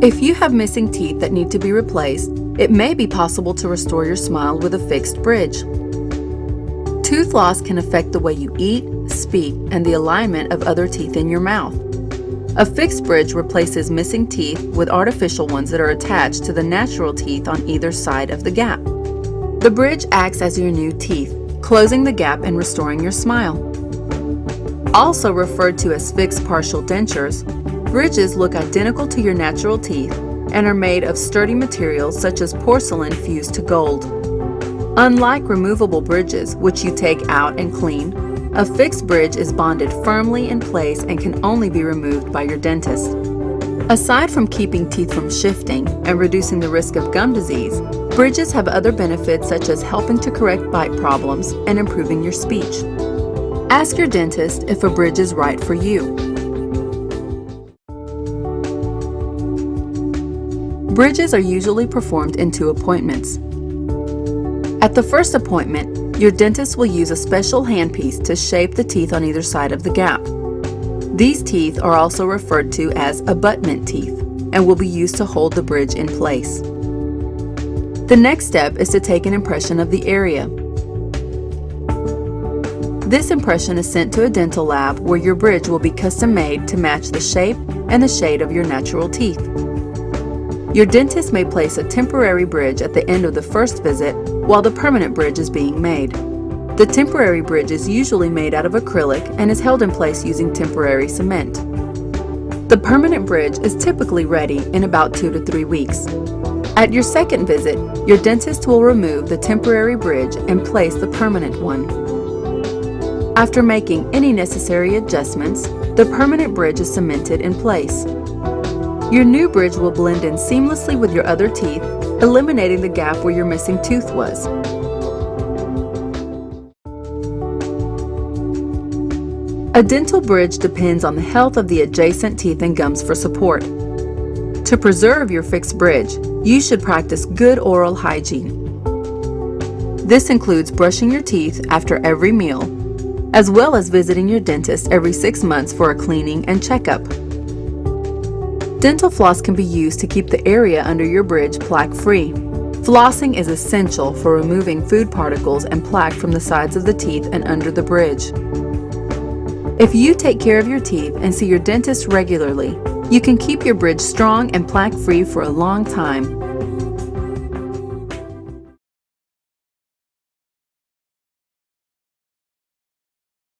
If you have missing teeth that need to be replaced, it may be possible to restore your smile with a fixed bridge. Tooth loss can affect the way you eat, speak, and the alignment of other teeth in your mouth. A fixed bridge replaces missing teeth with artificial ones that are attached to the natural teeth on either side of the gap. The bridge acts as your new teeth, closing the gap and restoring your smile. Also referred to as fixed partial dentures, bridges look identical to your natural teeth and are made of sturdy materials such as porcelain fused to gold. Unlike removable bridges, which you take out and clean, a fixed bridge is bonded firmly in place and can only be removed by your dentist. Aside from keeping teeth from shifting and reducing the risk of gum disease, bridges have other benefits such as helping to correct bite problems and improving your speech. Ask your dentist if a bridge is right for you. Bridges are usually performed in 2 appointments. At the first appointment, your dentist will use a special handpiece to shape the teeth on either side of the gap. These teeth are also referred to as abutment teeth and will be used to hold the bridge in place. The next step is to take an impression of the area. This impression is sent to a dental lab where your bridge will be custom made to match the shape and the shade of your natural teeth. Your dentist may place a temporary bridge at the end of the first visit while the permanent bridge is being made. The temporary bridge is usually made out of acrylic and is held in place using temporary cement. The permanent bridge is typically ready in about 2 to 3 weeks. At your second visit, your dentist will remove the temporary bridge and place the permanent one. After making any necessary adjustments, the permanent bridge is cemented in place. Your new bridge will blend in seamlessly with your other teeth, eliminating the gap where your missing tooth was. A dental bridge depends on the health of the adjacent teeth and gums for support. To preserve your fixed bridge, you should practice good oral hygiene. This includes brushing your teeth after every meal, as well as visiting your dentist every 6 months for a cleaning and checkup. Dental floss can be used to keep the area under your bridge plaque-free. Flossing is essential for removing food particles and plaque from the sides of the teeth and under the bridge. If you take care of your teeth and see your dentist regularly, you can keep your bridge strong and plaque-free for a long time.